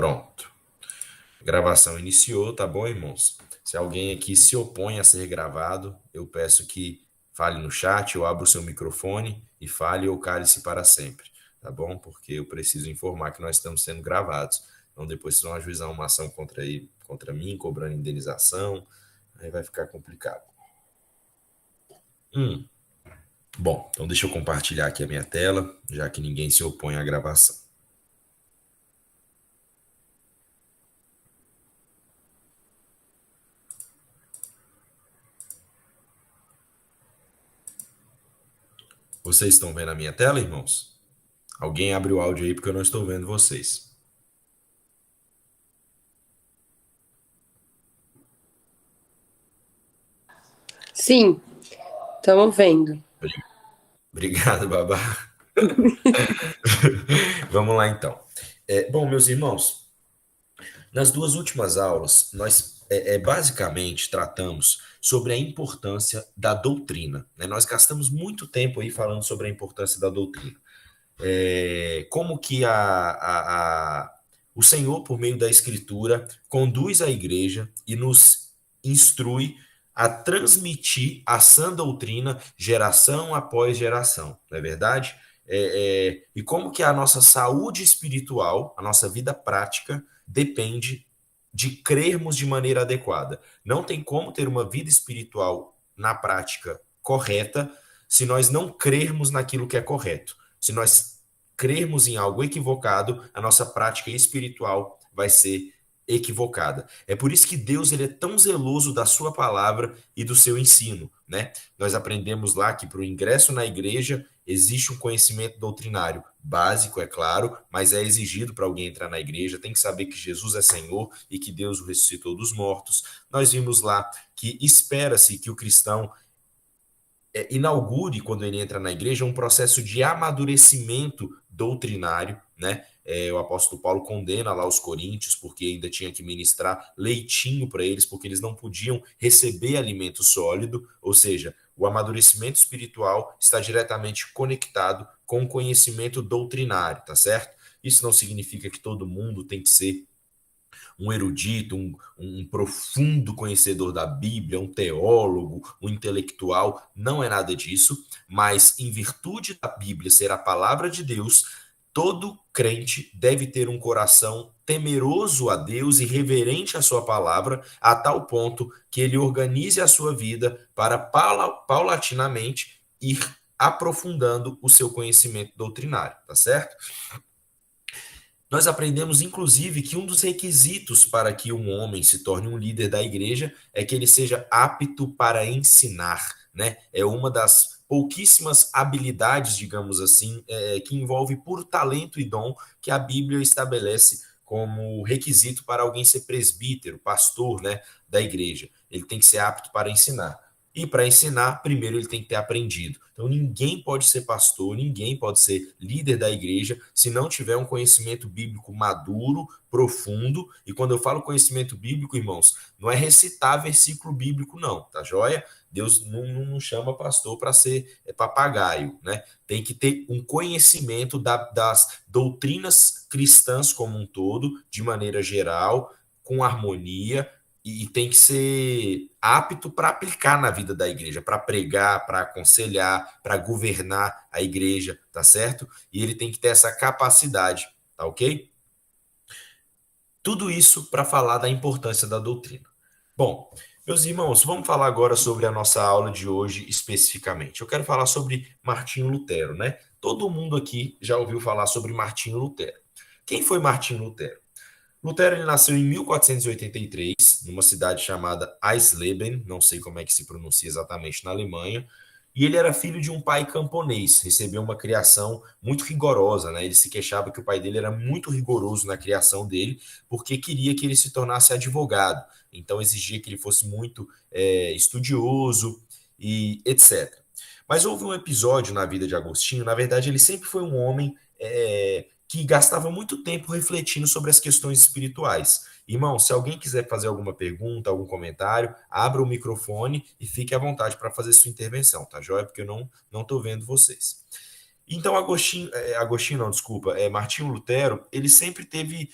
Pronto. A gravação iniciou, tá bom, irmãos? Se alguém aqui se opõe a ser gravado, eu peço que fale no chat, ou abra o seu microfone e fale ou cale-se para sempre, tá bom? Porque eu preciso informar que nós estamos sendo gravados. Então depois vocês vão ajuizar uma ação contra mim, cobrando indenização, aí vai ficar complicado. Bom, então deixa eu compartilhar aqui a minha tela, já que ninguém se opõe à gravação. Vocês estão vendo a minha tela, irmãos? Alguém abre o áudio aí porque eu não estou vendo vocês. Sim, estamos vendo. Obrigado, Babá. Vamos lá, então. Bom, meus irmãos, nas duas últimas aulas, nós basicamente tratamos sobre a importância da doutrina, né? Nós gastamos muito tempo aí falando sobre a importância da doutrina. Como que o Senhor, por meio da Escritura, conduz a igreja e nos instrui a transmitir a sã doutrina geração após geração, não é verdade? E como que a nossa saúde espiritual, a nossa vida prática, depende de crermos de maneira adequada. Não tem como ter uma vida espiritual na prática correta se nós não crermos naquilo que é correto. Se nós crermos em algo equivocado, a nossa prática espiritual vai ser equivocada. É por isso que Deus ele é tão zeloso da sua palavra e do seu ensino, né? Nós aprendemos lá que para o ingresso na igreja existe um conhecimento doutrinário básico, é claro, mas é exigido para alguém entrar na igreja, tem que saber que Jesus é Senhor e que Deus o ressuscitou dos mortos. Nós vimos lá que espera-se que o cristão inaugure, quando ele entra na igreja, um processo de amadurecimento doutrinário, né? O apóstolo Paulo condena lá os coríntios, porque ainda tinha que ministrar leitinho para eles, porque eles não podiam receber alimento sólido, ou seja, o amadurecimento espiritual está diretamente conectado com o conhecimento doutrinário, tá certo? Isso não significa que todo mundo tem que ser um erudito, um profundo conhecedor da Bíblia, um teólogo, um intelectual, não é nada disso, mas em virtude da Bíblia ser a palavra de Deus, todo crente deve ter um coração temeroso a Deus e reverente à sua palavra, a tal ponto que ele organize a sua vida para paulatinamente ir aprofundando o seu conhecimento doutrinário, tá certo? Nós aprendemos, inclusive, que um dos requisitos para que um homem se torne um líder da igreja é que ele seja apto para ensinar, né? É uma das pouquíssimas habilidades, digamos assim, que envolve puro talento e dom que a Bíblia estabelece como requisito para alguém ser presbítero, pastor, né, da igreja. Ele tem que ser apto para ensinar. E para ensinar, primeiro ele tem que ter aprendido. Então ninguém pode ser pastor, ninguém pode ser líder da igreja se não tiver um conhecimento bíblico maduro, profundo. E quando eu falo conhecimento bíblico, irmãos, não é recitar versículo bíblico, não, tá joia? Deus não chama pastor para ser papagaio, né? Tem que ter um conhecimento das doutrinas cristãs como um todo, de maneira geral, com harmonia, e tem que ser apto para aplicar na vida da igreja, para pregar, para aconselhar, para governar a igreja, tá certo? E ele tem que ter essa capacidade, tá ok? Tudo isso para falar da importância da doutrina. Bom, meus irmãos, vamos falar agora sobre a nossa aula de hoje especificamente. Eu quero falar sobre Martinho Lutero, né? Todo mundo aqui já ouviu falar sobre Martinho Lutero. Quem foi Martinho Lutero? Lutero ele nasceu em 1483, numa cidade chamada Eisleben, não sei como é que se pronuncia exatamente na Alemanha, e ele era filho de um pai camponês, recebeu uma criação muito rigorosa, né? Ele se queixava que o pai dele era muito rigoroso na criação dele, porque queria que ele se tornasse advogado, então exigia que ele fosse muito estudioso e etc. Mas houve um episódio na vida de Agostinho, na verdade ele sempre foi um homem que gastava muito tempo refletindo sobre as questões espirituais. Irmão, se alguém quiser fazer alguma pergunta, algum comentário, abra o microfone e fique à vontade para fazer sua intervenção, tá joia? Porque eu não estou vendo vocês. Então, Agostinho não, desculpa, Martinho Lutero, ele sempre teve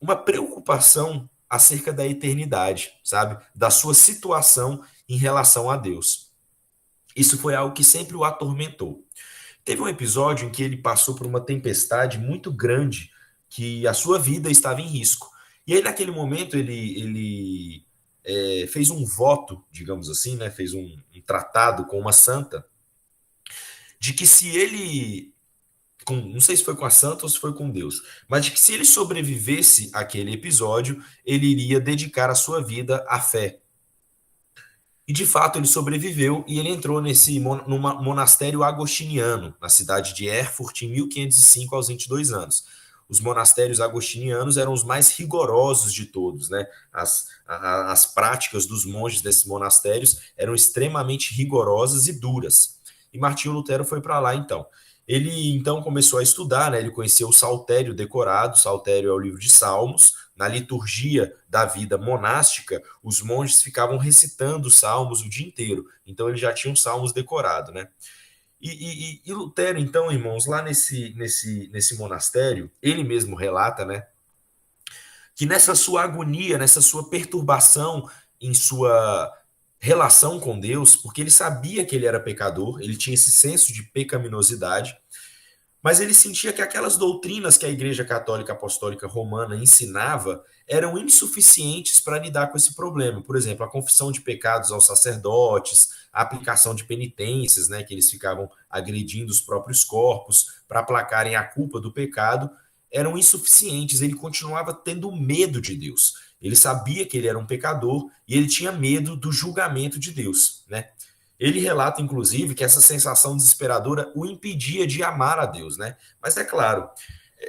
uma preocupação acerca da eternidade, sabe? Da sua situação em relação a Deus. Isso foi algo que sempre o atormentou. Teve um episódio em que ele passou por uma tempestade muito grande, que a sua vida estava em risco. E aí, naquele momento, ele fez um voto, digamos assim, né? Fez um tratado com uma santa, de que se ele não sei se foi com a santa ou se foi com Deus, mas de que se ele sobrevivesse àquele episódio, ele iria dedicar a sua vida à fé. E de fato ele sobreviveu e ele entrou num monastério agostiniano, na cidade de Erfurt, em 1505, aos 22 anos. Os monastérios agostinianos eram os mais rigorosos de todos, né? As práticas dos monges desses monastérios eram extremamente rigorosas e duras. E Martinho Lutero foi para lá então. Ele então começou a estudar, né? Ele conheceu o Saltério decorado. O Saltério é o livro de Salmos. Na liturgia da vida monástica, os monges ficavam recitando salmos o dia inteiro. Então ele já tinha os salmos decorados, né? E Lutero, então, irmãos, lá nesse monastério, ele mesmo relata, né, que nessa sua agonia, nessa sua perturbação em sua relação com Deus, porque ele sabia que ele era pecador, ele tinha esse senso de pecaminosidade, mas ele sentia que aquelas doutrinas que a Igreja Católica Apostólica Romana ensinava eram insuficientes para lidar com esse problema. Por exemplo, a confissão de pecados aos sacerdotes, a aplicação de penitências, né, que eles ficavam agredindo os próprios corpos para aplacarem a culpa do pecado, eram insuficientes. Ele continuava tendo medo de Deus. Ele sabia que ele era um pecador e ele tinha medo do julgamento de Deus, né? Ele relata, inclusive, que essa sensação desesperadora o impedia de amar a Deus, né? Mas é claro,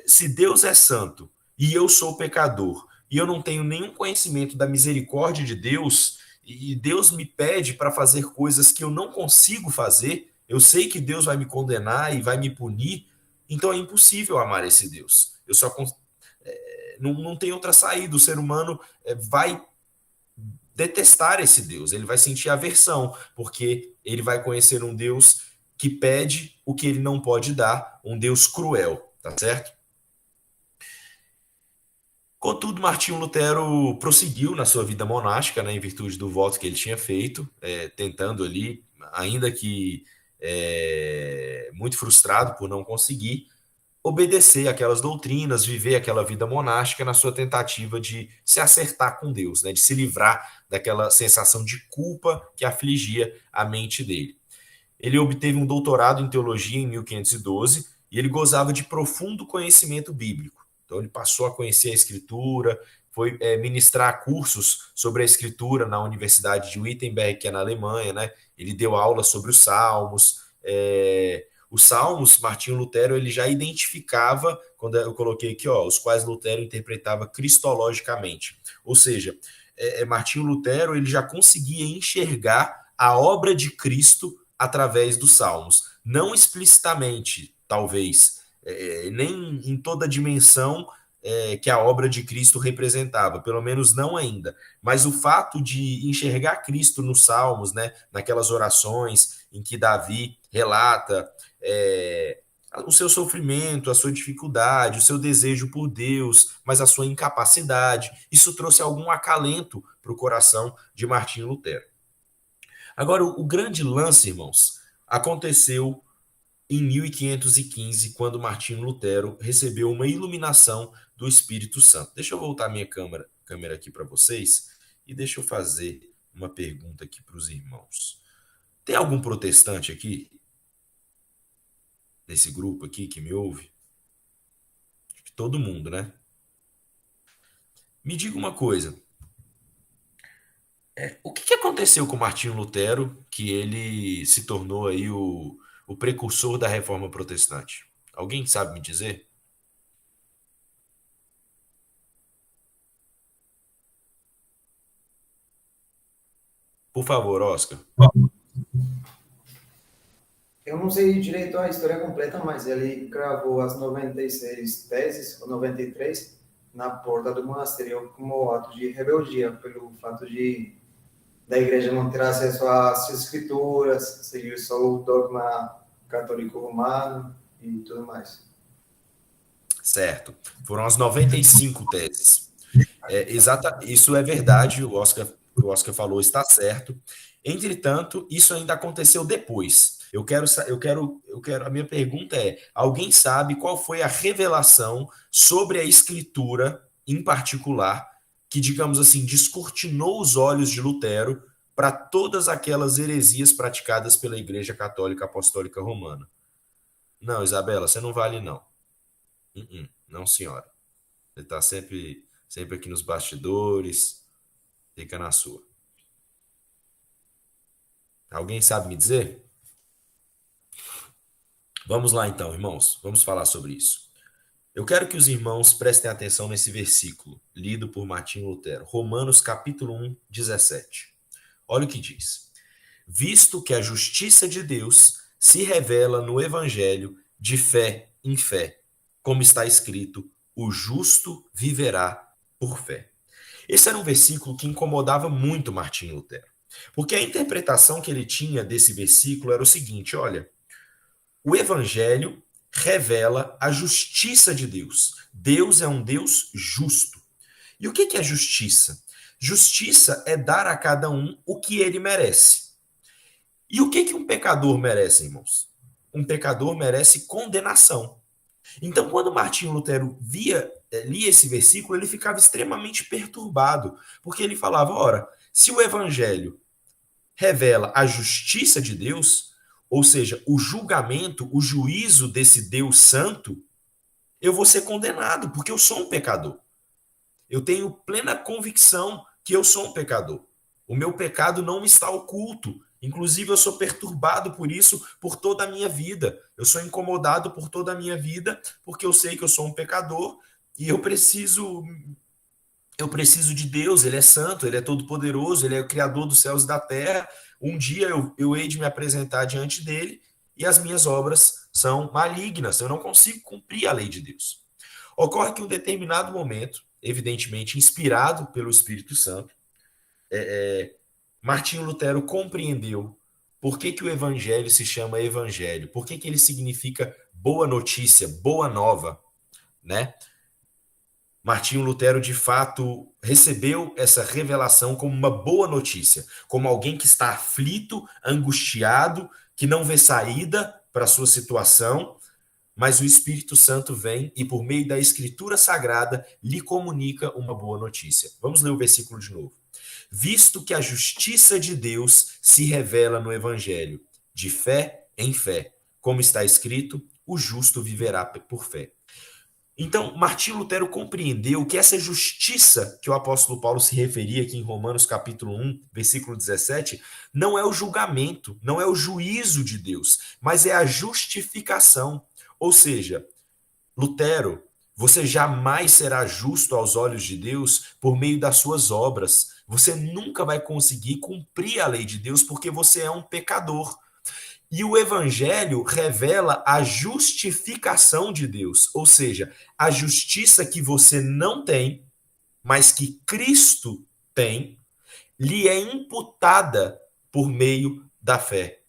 se Deus é santo e eu sou pecador e eu não tenho nenhum conhecimento da misericórdia de Deus e Deus me pede para fazer coisas que eu não consigo fazer, eu sei que Deus vai me condenar e vai me punir, então é impossível amar esse Deus. Eu só não tem outra saída. O ser humano vai detestar esse Deus, ele vai sentir aversão, porque ele vai conhecer um Deus que pede o que ele não pode dar, um Deus cruel, tá certo? Contudo, Martinho Lutero prosseguiu na sua vida monástica, né, em virtude do voto que ele tinha feito, tentando ali, ainda que muito frustrado por não conseguir, obedecer aquelas doutrinas, viver aquela vida monástica na sua tentativa de se acertar com Deus, né, de se livrar daquela sensação de culpa que afligia a mente dele. Ele obteve um doutorado em teologia em 1512 e ele gozava de profundo conhecimento bíblico. Então ele passou a conhecer a Escritura, foi ministrar cursos sobre a Escritura na Universidade de Wittenberg, que é na Alemanha, né? Ele deu aula sobre os Salmos. Os Salmos, Martinho Lutero, ele já identificava, quando eu coloquei aqui, ó, os quais Lutero interpretava cristologicamente. Ou seja, Martinho Lutero ele já conseguia enxergar a obra de Cristo através dos Salmos. Não explicitamente, talvez, nem em toda a dimensão que a obra de Cristo representava, pelo menos não ainda. Mas o fato de enxergar Cristo nos Salmos, né, naquelas orações em que Davi relata o seu sofrimento, a sua dificuldade, o seu desejo por Deus, mas a sua incapacidade, isso trouxe algum acalento para o coração de Martinho Lutero. Agora, o grande lance, irmãos, aconteceu em 1515, quando Martinho Lutero recebeu uma iluminação do Espírito Santo. Deixa eu voltar minha câmera aqui para vocês e deixa eu fazer uma pergunta aqui para os irmãos. Tem algum protestante aqui? Nesse grupo aqui que me ouve? Todo mundo, né? Me diga uma coisa. O que aconteceu com Martinho Lutero que ele se tornou aí o precursor da Reforma Protestante? Alguém sabe me dizer? Por favor, Oscar. Eu não sei direito a história completa, mas ele gravou as 96 teses, ou 93, na porta do monastério como ato de rebeldia, pelo fato da igreja não ter acesso às escrituras, seguir só o dogma católico romano e tudo mais. Certo. Foram as 95 teses. Isso é verdade, o Oscar falou está certo. Entretanto, isso ainda aconteceu depois. A minha pergunta é: alguém sabe qual foi a revelação sobre a escritura, em particular, que, digamos assim, descortinou os olhos de Lutero para todas aquelas heresias praticadas pela Igreja Católica Apostólica Romana? Não, Isabela, você não vale, não. Não, senhora. Você está sempre aqui nos bastidores, fica na sua. Alguém sabe me dizer? Vamos lá então, irmãos, vamos falar sobre isso. Eu quero que os irmãos prestem atenção nesse versículo, lido por Martinho Lutero, Romanos capítulo 1, 17. Olha o que diz: visto que a justiça de Deus se revela no evangelho de fé em fé, como está escrito, o justo viverá por fé. Esse era um versículo que incomodava muito Martinho Lutero, porque a interpretação que ele tinha desse versículo era o seguinte: olha, o evangelho revela a justiça de Deus. Deus é um Deus justo. E o que é justiça? Justiça é dar a cada um o que ele merece. E o que um pecador merece, irmãos? Um pecador merece condenação. Então, quando Martinho Lutero lia esse versículo, ele ficava extremamente perturbado, porque ele falava: ora, se o evangelho revela a justiça de Deus, ou seja, o julgamento, o juízo desse Deus santo, eu vou ser condenado, porque eu sou um pecador. Eu tenho plena convicção que eu sou um pecador. O meu pecado não me está oculto. Inclusive, eu sou perturbado por isso por toda a minha vida. Eu sou incomodado por toda a minha vida, porque eu sei que eu sou um pecador e eu preciso de Deus. Ele é santo, ele é todo-poderoso, ele é o criador dos céus e da terra. Um dia eu hei de me apresentar diante dele e as minhas obras são malignas. Eu não consigo cumprir a lei de Deus. Ocorre que em um determinado momento, evidentemente inspirado pelo Espírito Santo, Martinho Lutero compreendeu por que o evangelho se chama evangelho, por que ele significa boa notícia, boa nova, né? Martinho Lutero, de fato, recebeu essa revelação como uma boa notícia, como alguém que está aflito, angustiado, que não vê saída para a sua situação, mas o Espírito Santo vem e, por meio da Escritura Sagrada, lhe comunica uma boa notícia. Vamos ler o versículo de novo. Visto que a justiça de Deus se revela no Evangelho, de fé em fé, como está escrito, o justo viverá por fé. Então, Martinho Lutero compreendeu que essa justiça que o apóstolo Paulo se referia aqui em Romanos capítulo 1, versículo 17, não é o julgamento, não é o juízo de Deus, mas é a justificação. Ou seja, Lutero, você jamais será justo aos olhos de Deus por meio das suas obras. Você nunca vai conseguir cumprir a lei de Deus porque você é um pecador. E o evangelho revela a justificação de Deus, ou seja, a justiça que você não tem, mas que Cristo tem, lhe é imputada por meio da fé.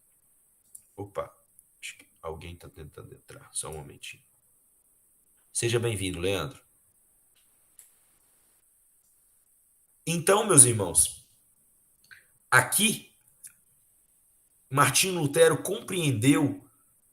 Opa, acho que alguém está tentando entrar, só um momentinho. Seja bem-vindo, Leandro. Então, meus irmãos, aqui Martinho Lutero compreendeu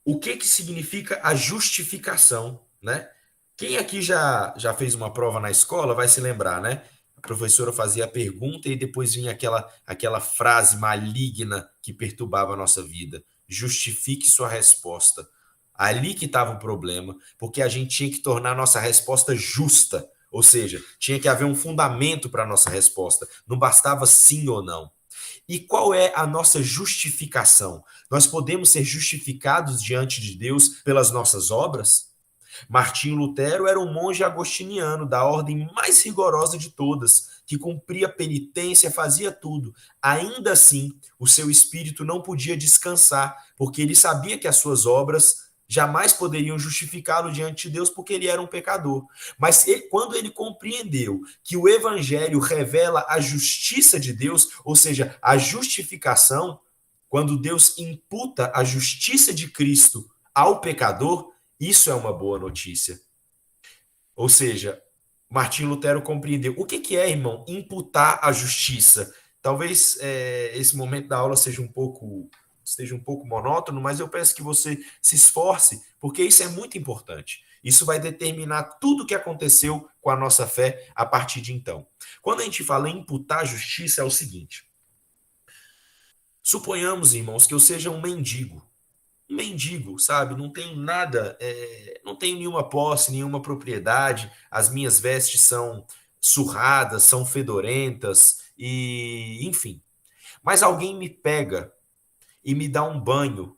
o que significa a justificação, né? Quem aqui já fez uma prova na escola vai se lembrar, né? A professora fazia a pergunta e depois vinha aquela frase maligna que perturbava a nossa vida. Justifique sua resposta. Ali que estava o problema, porque a gente tinha que tornar a nossa resposta justa, ou seja, tinha que haver um fundamento para a nossa resposta. Não bastava sim ou não. E qual é a nossa justificação? Nós podemos ser justificados diante de Deus pelas nossas obras? Martinho Lutero era um monge agostiniano da ordem mais rigorosa de todas, que cumpria penitência, fazia tudo. Ainda assim, o seu espírito não podia descansar, porque ele sabia que as suas obras jamais poderiam justificá-lo diante de Deus, porque ele era um pecador. Mas quando ele compreendeu que o evangelho revela a justiça de Deus, ou seja, a justificação, quando Deus imputa a justiça de Cristo ao pecador, isso é uma boa notícia. Ou seja, Martim Lutero compreendeu. O que é, irmão, imputar a justiça? Talvez esse momento da aula esteja um pouco monótono, mas eu peço que você se esforce, porque isso é muito importante. Isso vai determinar tudo o que aconteceu com a nossa fé a partir de então. Quando a gente fala em imputar a justiça, é o seguinte: suponhamos, irmãos, que eu seja um mendigo. Um mendigo, sabe? Não tenho nada, não tenho nenhuma posse, nenhuma propriedade, as minhas vestes são surradas, são fedorentas, e enfim. Mas alguém me pega e me dá um banho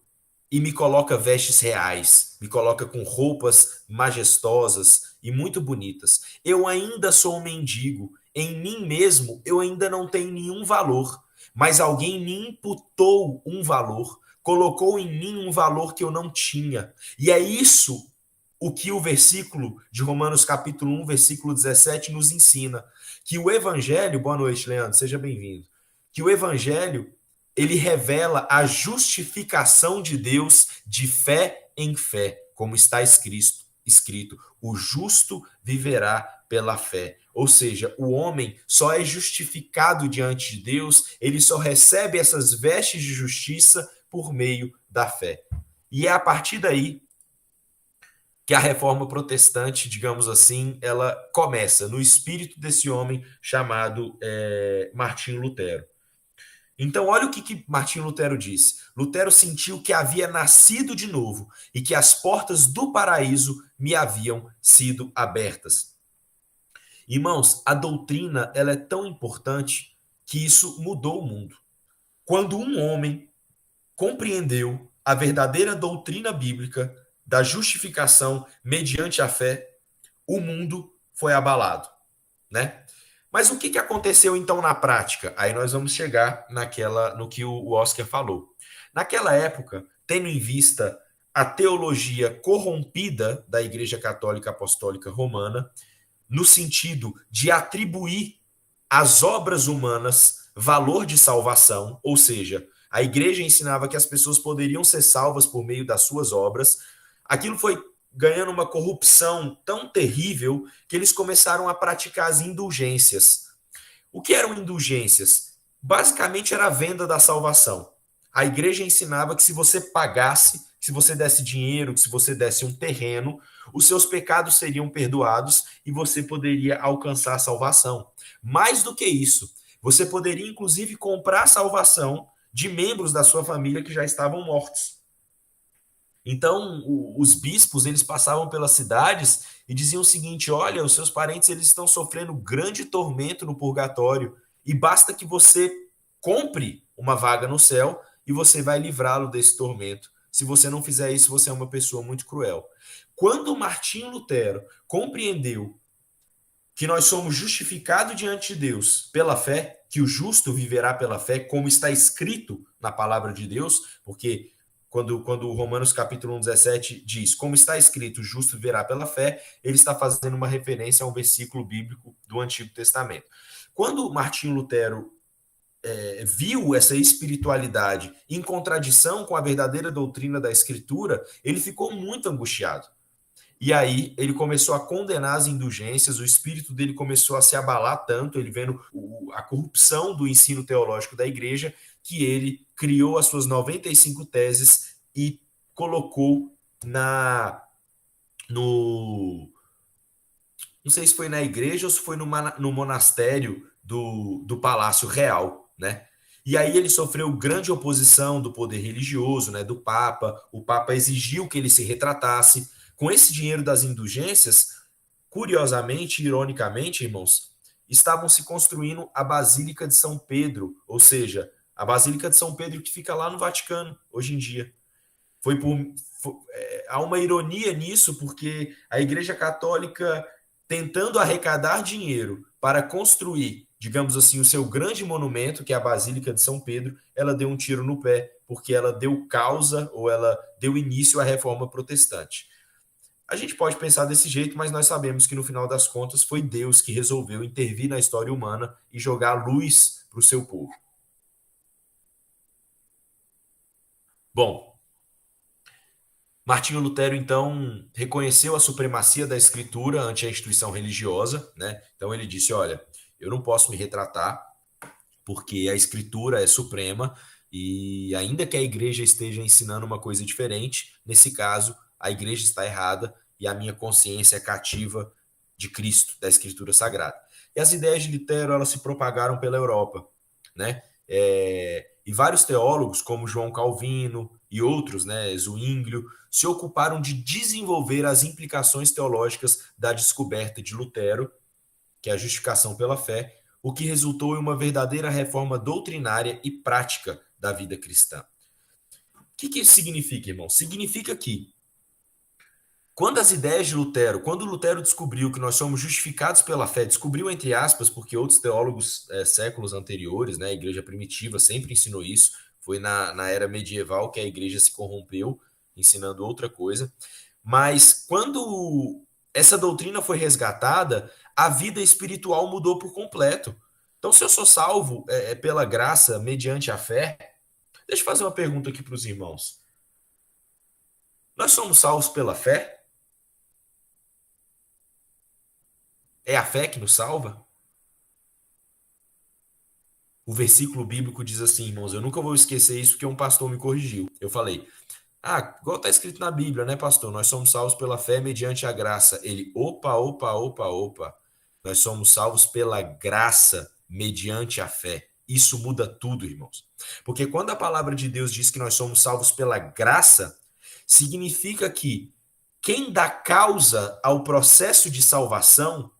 e me coloca vestes reais, me coloca com roupas majestosas e muito bonitas. Eu ainda sou um mendigo, em mim mesmo eu ainda não tenho nenhum valor, mas alguém me imputou um valor, colocou em mim um valor que eu não tinha. E é isso o que o versículo de Romanos capítulo 1, versículo 17 nos ensina, que o evangelho, boa noite, Leandro, seja bem-vindo, que o evangelho ele revela a justificação de Deus de fé em fé, como está escrito, o justo viverá pela fé. Ou seja, o homem só é justificado diante de Deus, ele só recebe essas vestes de justiça por meio da fé. E é a partir daí que a reforma protestante, digamos assim, ela começa no espírito desse homem chamado Martinho Lutero. Então, olha o que Martinho Lutero disse. Lutero sentiu que havia nascido de novo e que as portas do paraíso me haviam sido abertas. Irmãos, a doutrina ela é tão importante que isso mudou o mundo. Quando um homem compreendeu a verdadeira doutrina bíblica da justificação mediante a fé, o mundo foi abalado, né? Mas o que aconteceu então na prática? Aí nós vamos chegar no que o Oscar falou. Naquela época, tendo em vista a teologia corrompida da Igreja Católica Apostólica Romana, no sentido de atribuir às obras humanas valor de salvação, ou seja, a igreja ensinava que as pessoas poderiam ser salvas por meio das suas obras, aquilo foi ganhando uma corrupção tão terrível que eles começaram a praticar as indulgências. O que eram indulgências? Basicamente era a venda da salvação. A igreja ensinava que se você pagasse, se você desse dinheiro, se você desse um terreno, os seus pecados seriam perdoados e você poderia alcançar a salvação. Mais do que isso, você poderia inclusive comprar a salvação de membros da sua família que já estavam mortos. Então, os bispos, eles passavam pelas cidades e diziam o seguinte: olha, os seus parentes eles estão sofrendo grande tormento no purgatório e basta que você compre uma vaga no céu e você vai livrá-lo desse tormento. Se você não fizer isso, você é uma pessoa muito cruel. Quando Martinho Lutero compreendeu que nós somos justificados diante de Deus pela fé, que o justo viverá pela fé, como está escrito na palavra de Deus, porque quando Romanos capítulo 1, 17 diz, como está escrito, o justo viverá pela fé, ele está fazendo uma referência a um versículo bíblico do Antigo Testamento. Quando Martinho Lutero viu essa espiritualidade em contradição com a verdadeira doutrina da Escritura, ele ficou muito angustiado. E aí ele começou a condenar as indulgências, o espírito dele começou a se abalar tanto, ele vendo a corrupção do ensino teológico da igreja, que ele criou as suas 95 teses e colocou não sei se foi na igreja ou se foi no monastério do Palácio Real, né? E aí ele sofreu grande oposição do poder religioso, né, do Papa. O Papa exigiu que ele se retratasse. Com esse dinheiro das indulgências, curiosamente, ironicamente, irmãos, estavam se construindo a Basílica de São Pedro, ou seja, a Basílica de São Pedro que fica lá no Vaticano, hoje em dia. Há uma ironia nisso, porque a Igreja Católica, tentando arrecadar dinheiro para construir, digamos assim, o seu grande monumento, que é a Basílica de São Pedro, ela deu um tiro no pé, porque ela deu causa, ou ela deu início à Reforma Protestante. A gente pode pensar desse jeito, mas nós sabemos que no final das contas foi Deus que resolveu intervir na história humana e jogar luz para o seu povo. Bom, Martinho Lutero, então, reconheceu a supremacia da escritura ante a instituição religiosa, né? Então ele disse, olha, eu não posso me retratar porque a escritura é suprema e ainda que a igreja esteja ensinando uma coisa diferente, nesse caso, a igreja está errada e a minha consciência é cativa de Cristo, da escritura sagrada. E as ideias de Lutero, elas se propagaram pela Europa, né? E vários teólogos, como João Calvino e outros, né, Zwinglio, se ocuparam de desenvolver as implicações teológicas da descoberta de Lutero, que é a justificação pela fé, o que resultou em uma verdadeira reforma doutrinária e prática da vida cristã. O que isso significa, irmão? Significa que quando as ideias de Lutero, quando Lutero descobriu que nós somos justificados pela fé, descobriu entre aspas, porque outros teólogos séculos anteriores, né, a igreja primitiva sempre ensinou isso, foi na era medieval que a igreja se corrompeu, ensinando outra coisa, mas quando essa doutrina foi resgatada, a vida espiritual mudou por completo. Então, se eu sou salvo pela graça, mediante a fé, deixa eu fazer uma pergunta aqui para os irmãos. Nós somos salvos pela fé? É a fé que nos salva? O versículo bíblico diz assim, irmãos, eu nunca vou esquecer isso porque um pastor me corrigiu. Eu falei, igual está escrito na Bíblia, né, pastor? Nós somos salvos pela fé mediante a graça. Ele, opa. Nós somos salvos pela graça mediante a fé. Isso muda tudo, irmãos. Porque quando a palavra de Deus diz que nós somos salvos pela graça, significa que quem dá causa ao processo de salvação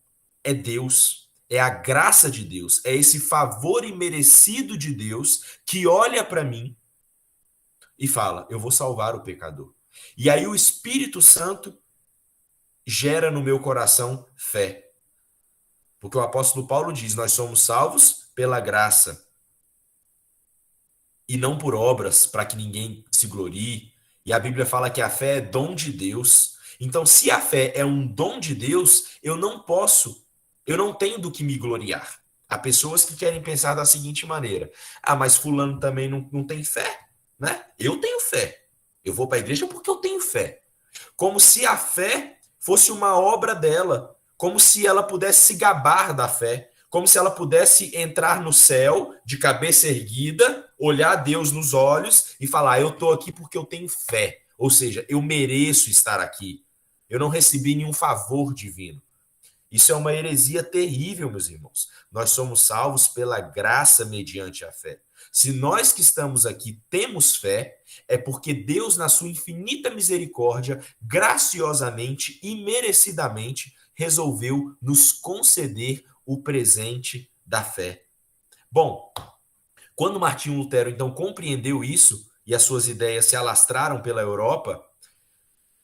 é Deus, é a graça de Deus, é esse favor imerecido de Deus que olha para mim e fala, eu vou salvar o pecador. E aí o Espírito Santo gera no meu coração fé. Porque o apóstolo Paulo diz, nós somos salvos pela graça e não por obras, para que ninguém se glorie. E a Bíblia fala que a fé é dom de Deus. Então, se a fé é um dom de Deus, eu não tenho do que me gloriar. Há pessoas que querem pensar da seguinte maneira, mas fulano também não tem fé, né? Eu tenho fé. Eu vou para a igreja porque eu tenho fé. Como se a fé fosse uma obra dela, como se ela pudesse se gabar da fé, como se ela pudesse entrar no céu de cabeça erguida, olhar Deus nos olhos e falar, eu estou aqui porque eu tenho fé. Ou seja, eu mereço estar aqui. Eu não recebi nenhum favor divino. Isso é uma heresia terrível, meus irmãos. Nós somos salvos pela graça mediante a fé. Se nós que estamos aqui temos fé, é porque Deus, na sua infinita misericórdia, graciosamente e merecidamente, resolveu nos conceder o presente da fé. Bom, quando Martinho Lutero, então, compreendeu isso e as suas ideias se alastraram pela Europa,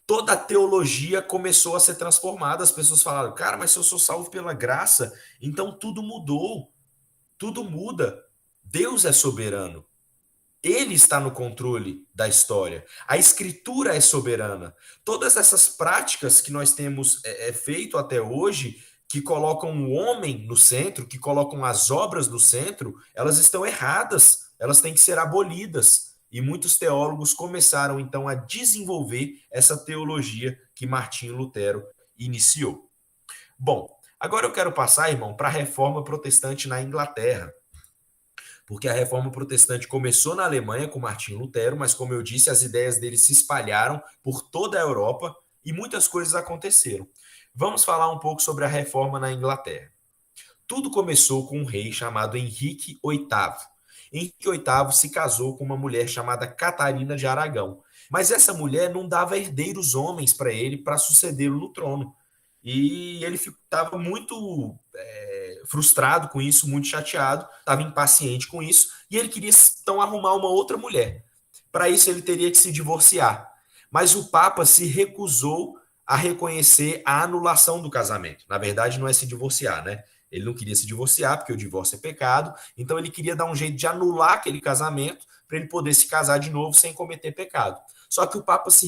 toda a teologia começou a ser transformada. As pessoas falaram, cara, mas se eu sou salvo pela graça, então tudo mudou. Tudo muda. Deus é soberano. Ele está no controle da história. A escritura é soberana. Todas essas práticas que nós temos feito até hoje, que colocam o homem no centro, que colocam as obras no centro, elas estão erradas. Elas têm que ser abolidas. E muitos teólogos começaram, então, a desenvolver essa teologia que Martinho Lutero iniciou. Bom, agora eu quero passar, irmão, para a Reforma Protestante na Inglaterra. Porque a Reforma Protestante começou na Alemanha com Martinho Lutero, mas, como eu disse, as ideias dele se espalharam por toda a Europa e muitas coisas aconteceram. Vamos falar um pouco sobre a Reforma na Inglaterra. Tudo começou com um rei chamado Henrique VIII. Henrique VIII se casou com uma mulher chamada Catarina de Aragão. Mas essa mulher não dava herdeiros homens para ele para sucedê-lo no trono. E ele estava muito frustrado com isso, muito chateado, estava impaciente com isso, e ele queria então arrumar uma outra mulher. Para isso ele teria que se divorciar. Mas o Papa se recusou a reconhecer a anulação do casamento. Na verdade, não é se divorciar, né? Ele não queria se divorciar, porque o divórcio é pecado, então ele queria dar um jeito de anular aquele casamento para ele poder se casar de novo sem cometer pecado. Só que o Papa se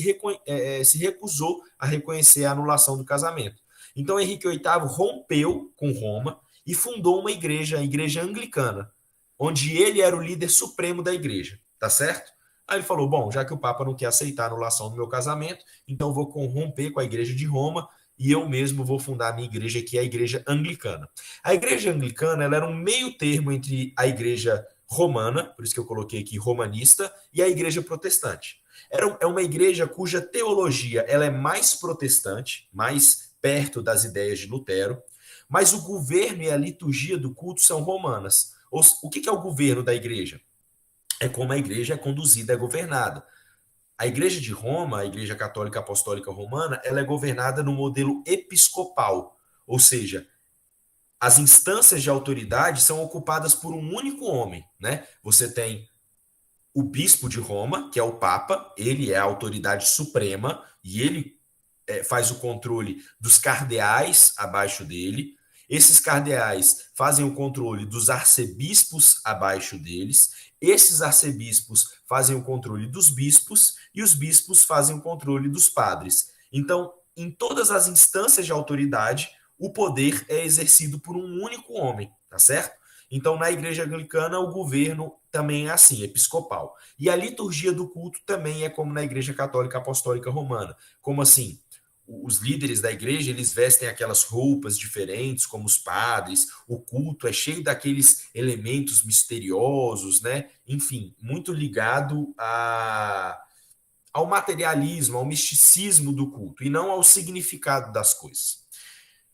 recusou a reconhecer a anulação do casamento. Então Henrique VIII rompeu com Roma e fundou uma igreja, a Igreja Anglicana, onde ele era o líder supremo da igreja, tá certo? Aí ele falou, bom, já que o Papa não quer aceitar a anulação do meu casamento, então eu vou romper com a Igreja de Roma e eu mesmo vou fundar a minha igreja, que é a Igreja Anglicana. A Igreja Anglicana, ela era um meio termo entre a Igreja Romana, por isso que eu coloquei aqui romanista, e a Igreja Protestante. É uma igreja cuja teologia ela é mais protestante, mais perto das ideias de Lutero, mas o governo e a liturgia do culto são romanas. O que é o governo da igreja? É como a igreja é conduzida, é governada. A igreja de Roma, a igreja católica apostólica romana, ela é governada no modelo episcopal, ou seja, as instâncias de autoridade são ocupadas por um único homem, né? Você tem o bispo de Roma, que é o Papa, ele é a autoridade suprema e ele faz o controle dos cardeais abaixo dele. Esses cardeais fazem o controle dos arcebispos abaixo deles. Esses arcebispos fazem o controle dos bispos e os bispos fazem o controle dos padres. Então, em todas as instâncias de autoridade, o poder é exercido por um único homem, tá certo? Então, na igreja anglicana, o governo também é assim, episcopal. E a liturgia do culto também é como na igreja católica apostólica romana. Como assim? Os líderes da igreja, eles vestem aquelas roupas diferentes, como os padres, o culto é cheio daqueles elementos misteriosos, né? Enfim, muito ligado ao materialismo, ao misticismo do culto, e não ao significado das coisas.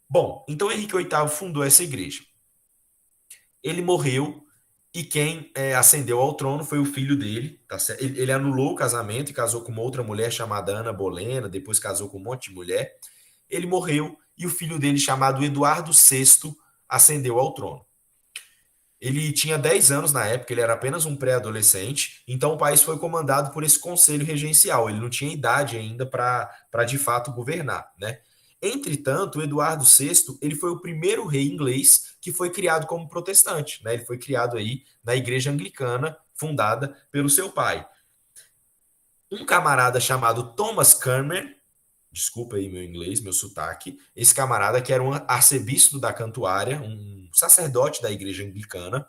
Bom, então Henrique VIII fundou essa igreja. Ele morreu e quem ascendeu ao trono foi o filho dele. Tá certo? Ele anulou o casamento e casou com uma outra mulher chamada Ana Bolena, depois casou com um monte de mulher. Ele morreu e o filho dele, chamado Eduardo VI, ascendeu ao trono. Ele tinha 10 anos na época, ele era apenas um pré-adolescente, então o país foi comandado por esse conselho regencial. Ele não tinha idade ainda para de fato governar, né? Entretanto, Eduardo VI, ele foi o primeiro rei inglês que foi criado como protestante, né? Ele foi criado aí na igreja anglicana, fundada pelo seu pai. Um camarada chamado Thomas Cranmer, desculpa aí meu inglês, meu sotaque, esse camarada que era um arcebispo da Cantuária, um sacerdote da igreja anglicana,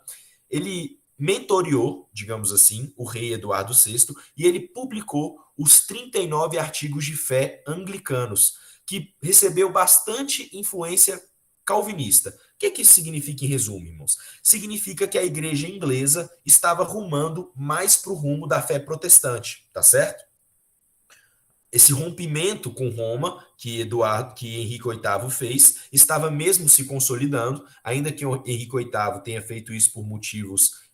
ele mentoreou, digamos assim, o rei Eduardo VI e ele publicou os 39 artigos de fé anglicanos, que recebeu bastante influência calvinista. O que isso significa em resumo, irmãos? Significa que a igreja inglesa estava rumando mais para o rumo da fé protestante, tá certo? Esse rompimento com Roma que Henrique VIII fez estava mesmo se consolidando, ainda que Henrique VIII tenha feito isso por motivos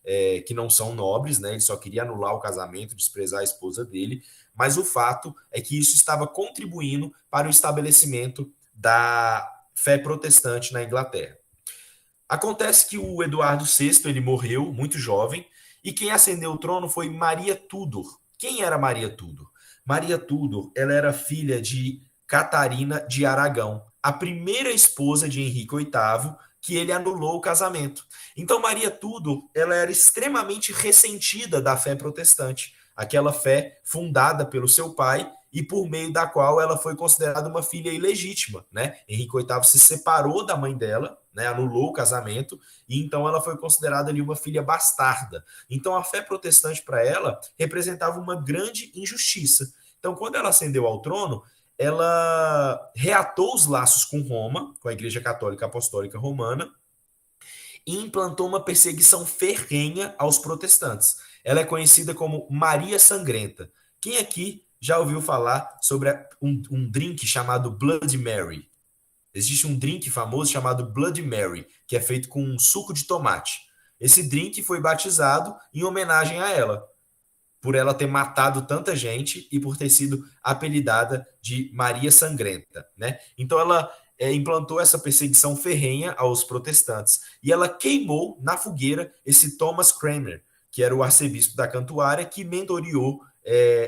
que não são nobres, né? Ele só queria anular o casamento, desprezar a esposa dele, mas o fato é que isso estava contribuindo para o estabelecimento da fé protestante na Inglaterra. Acontece que o Eduardo VI ele morreu muito jovem e quem ascendeu o trono foi Maria Tudor. Quem era Maria Tudor? Maria Tudor, ela era filha de Catarina de Aragão, a primeira esposa de Henrique VIII, que ele anulou o casamento. Então Maria Tudor, ela era extremamente ressentida da fé protestante, aquela fé fundada pelo seu pai e por meio da qual ela foi considerada uma filha ilegítima, né? Henrique VIII se separou da mãe dela, né? Anulou o casamento e então ela foi considerada ali uma filha bastarda. Então a fé protestante para ela representava uma grande injustiça. Então quando ela ascendeu ao trono, ela reatou os laços com Roma, com a Igreja Católica Apostólica Romana, e implantou uma perseguição ferrenha aos protestantes. Ela é conhecida como Maria Sangrenta. Quem aqui já ouviu falar sobre um drink chamado Bloody Mary? Existe um drink famoso chamado Bloody Mary, que é feito com um suco de tomate. Esse drink foi batizado em homenagem a ela, por ela ter matado tanta gente e por ter sido apelidada de Maria Sangrenta, né? Então ela implantou essa perseguição ferrenha aos protestantes e ela queimou na fogueira esse Thomas Cranmer, que era o arcebispo da Cantuária, que mentoreou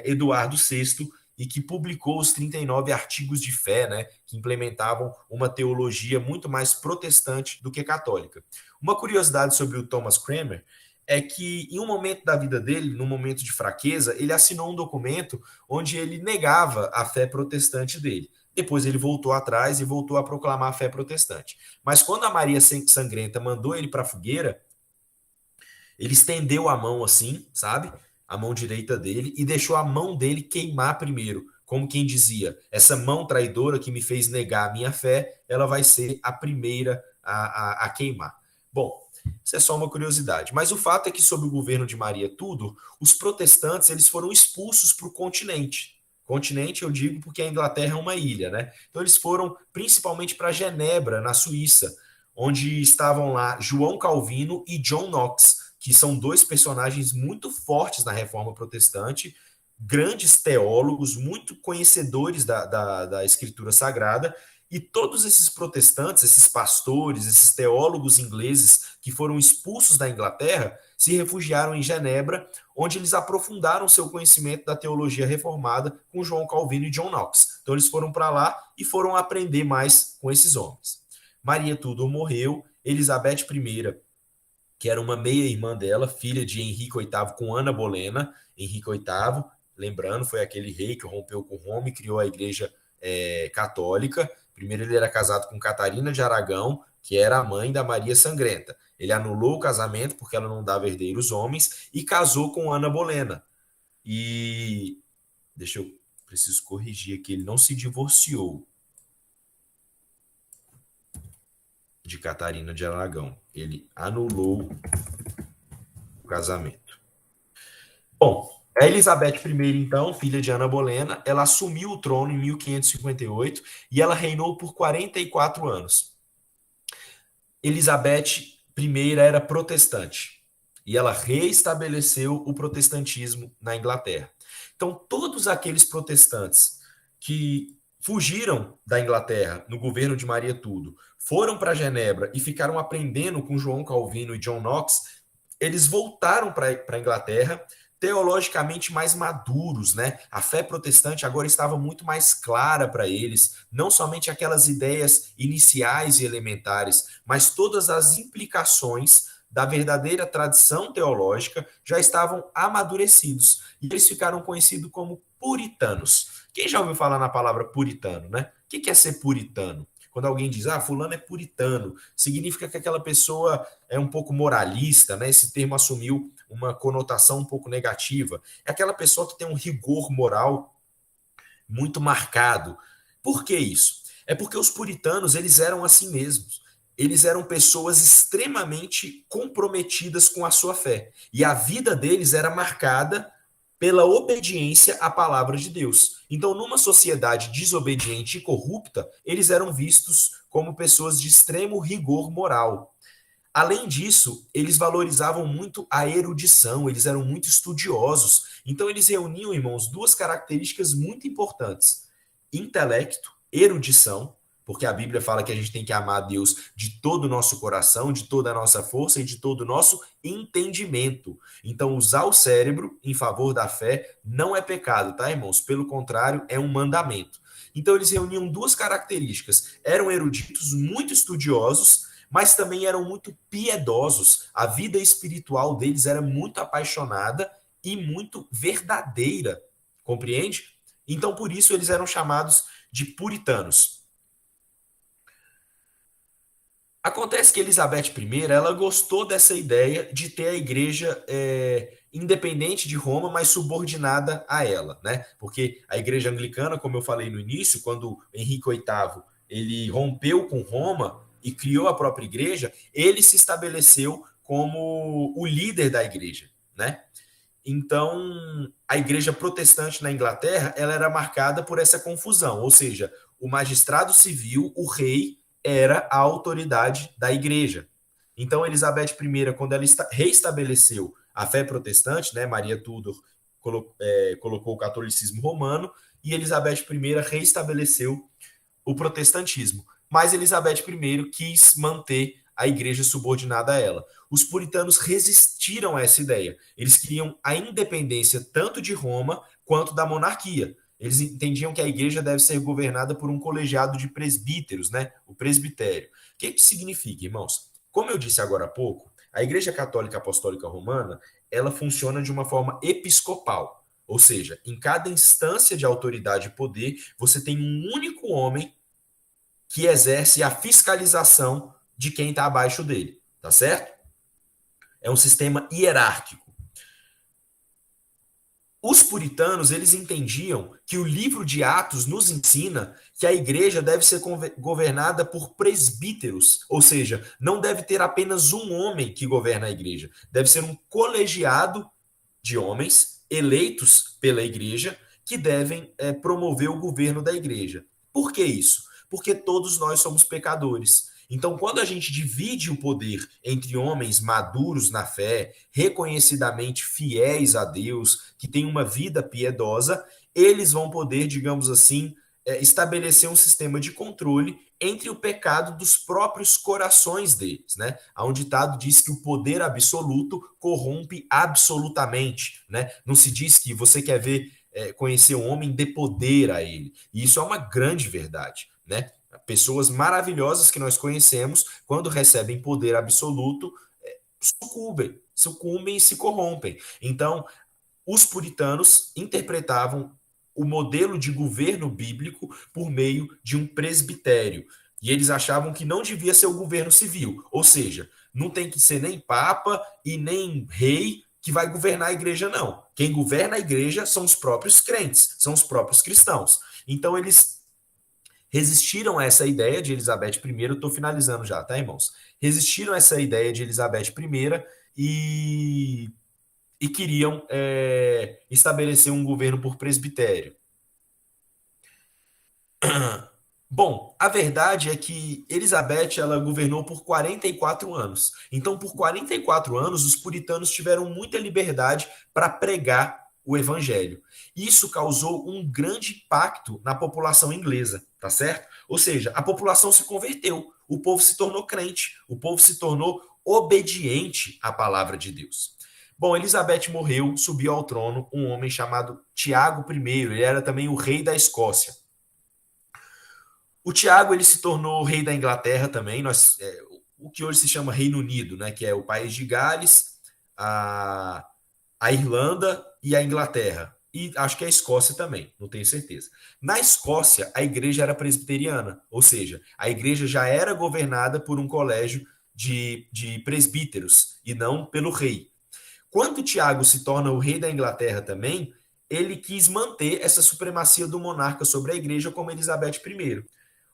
Eduardo VI e que publicou os 39 artigos de fé, né, que implementavam uma teologia muito mais protestante do que católica. Uma curiosidade sobre o Thomas Cranmer é que em um momento da vida dele, num momento de fraqueza, ele assinou um documento onde ele negava a fé protestante dele. Depois ele voltou atrás e voltou a proclamar a fé protestante. Mas quando a Maria Sangrenta mandou ele para a fogueira, ele estendeu a mão assim, sabe? a mão direita dele, e deixou a mão dele queimar primeiro. Como quem dizia, essa mão traidora que me fez negar a minha fé, ela vai ser a primeira a queimar. Bom, isso é só uma curiosidade. Mas o fato é que, sob o governo de Maria Tudor, os protestantes eles foram expulsos para o continente. Continente, eu digo, porque a Inglaterra é uma ilha, né? Então eles foram principalmente para Genebra, na Suíça, onde estavam lá João Calvino e John Knox, que são dois personagens muito fortes na Reforma Protestante, grandes teólogos, muito conhecedores da Escritura Sagrada, e todos esses protestantes, esses pastores, esses teólogos ingleses que foram expulsos da Inglaterra, se refugiaram em Genebra, onde eles aprofundaram seu conhecimento da teologia reformada com João Calvino e John Knox. Então eles foram para lá e foram aprender mais com esses homens. Maria Tudor morreu, Elizabeth I, que era uma meia-irmã dela, filha de Henrique VIII com Ana Bolena. Henrique VIII, lembrando, foi aquele rei que rompeu com Roma e criou a Igreja Católica. Primeiro ele era casado com Catarina de Aragão, que era a mãe da Maria Sangrenta. Ele anulou o casamento porque ela não dava herdeiros homens e casou com Ana Bolena. E preciso corrigir aqui, ele não se divorciou de Catarina de Aragão. Ele anulou o casamento. Bom, a Elizabeth I, então, filha de Ana Bolena, ela assumiu o trono em 1558 e ela reinou por 44 anos. Elizabeth I era protestante e ela reestabeleceu o protestantismo na Inglaterra. Então, todos aqueles protestantes que fugiram da Inglaterra no governo de Maria Tudor, foram para Genebra e ficaram aprendendo com João Calvino e John Knox, eles voltaram para a Inglaterra teologicamente mais maduros, né? A fé protestante agora estava muito mais clara para eles, não somente aquelas ideias iniciais e elementares, mas todas as implicações da verdadeira tradição teológica já estavam amadurecidos. E eles ficaram conhecidos como puritanos. Quem já ouviu falar na palavra puritano, né? O que é ser puritano? Quando alguém diz, fulano é puritano, significa que aquela pessoa é um pouco moralista, né? Esse termo assumiu uma conotação um pouco negativa. É aquela pessoa que tem um rigor moral muito marcado. Por que isso? É porque os puritanos, eles eram assim mesmos. Eles eram pessoas extremamente comprometidas com a sua fé. E a vida deles era marcada pela obediência à palavra de Deus. Então, numa sociedade desobediente e corrupta, eles eram vistos como pessoas de extremo rigor moral. Além disso, eles valorizavam muito a erudição, eles eram muito estudiosos. Então, eles reuniam, irmãos, duas características muito importantes: intelecto, erudição, porque a Bíblia fala que a gente tem que amar a Deus de todo o nosso coração, de toda a nossa força e de todo o nosso entendimento. Então, usar o cérebro em favor da fé não é pecado, tá, irmãos? Pelo contrário, é um mandamento. Então, eles reuniam duas características. Eram eruditos, muito estudiosos, mas também eram muito piedosos. A vida espiritual deles era muito apaixonada e muito verdadeira, compreende? Então, por isso, eles eram chamados de puritanos. Acontece que Elizabeth I, ela gostou dessa ideia de ter a igreja independente de Roma, mas subordinada a ela, né? Porque a igreja anglicana, como eu falei no início, quando Henrique VIII ele rompeu com Roma e criou a própria igreja, ele se estabeleceu como o líder da igreja, né? Então, a igreja protestante na Inglaterra, ela era marcada por essa confusão, ou seja, o magistrado civil, o rei, era a autoridade da igreja. Então, Elizabeth I, quando ela reestabeleceu a fé protestante, né, Maria Tudor colocou o catolicismo romano, e Elizabeth I reestabeleceu o protestantismo. Mas Elizabeth I quis manter a igreja subordinada a ela. Os puritanos resistiram a essa ideia. Eles queriam a independência tanto de Roma quanto da monarquia. Eles entendiam que a igreja deve ser governada por um colegiado de presbíteros, né? O presbitério. O que isso significa, irmãos? Como eu disse agora há pouco, a Igreja Católica Apostólica Romana, ela funciona de uma forma episcopal. Ou seja, em cada instância de autoridade e poder, você tem um único homem que exerce a fiscalização de quem está abaixo dele. Tá certo? É um sistema hierárquico. Os puritanos, eles entendiam que o livro de Atos nos ensina que a igreja deve ser governada por presbíteros, ou seja, não deve ter apenas um homem que governa a igreja, deve ser um colegiado de homens eleitos pela igreja que devem promover o governo da igreja. Por que isso? Porque todos nós somos pecadores. Então, quando a gente divide o poder entre homens maduros na fé, reconhecidamente fiéis a Deus, que têm uma vida piedosa, eles vão poder, digamos assim, estabelecer um sistema de controle entre o pecado dos próprios corações deles, né? Há um ditado diz que o poder absoluto corrompe absolutamente, né? Não se diz que você quer ver, conhecer um homem, dê poder a ele. E isso é uma grande verdade, né? Pessoas maravilhosas que nós conhecemos, quando recebem poder absoluto, sucumbem e se corrompem. Então, os puritanos interpretavam o modelo de governo bíblico por meio de um presbitério. E eles achavam que não devia ser o governo civil, ou seja, não tem que ser nem papa e nem rei que vai governar a igreja, não. Quem governa a igreja são os próprios crentes, são os próprios cristãos. Então, eles resistiram a essa ideia de Elizabeth I, eu estou finalizando já, tá, irmãos? Resistiram a essa ideia de Elizabeth I e queriam estabelecer um governo por presbitério. Bom, a verdade é que Elizabeth ela governou por 44 anos. Então, por 44 anos, os puritanos tiveram muita liberdade para pregar o evangelho. Isso causou um grande impacto na população inglesa, tá certo? Ou seja, a população se converteu, o povo se tornou crente, o povo se tornou obediente à palavra de Deus. Bom, Elizabeth morreu, subiu ao trono um homem chamado Tiago I, ele era também o rei da Escócia. O Tiago ele se tornou rei da Inglaterra também, o que hoje se chama Reino Unido, né, que é o país de Gales, a Irlanda e a Inglaterra. E acho que a Escócia também, não tenho certeza. Na Escócia, a igreja era presbiteriana, ou seja, a igreja já era governada por um colégio de presbíteros e não pelo rei. Quando Tiago se torna o rei da Inglaterra também, ele quis manter essa supremacia do monarca sobre a igreja como Elizabeth I.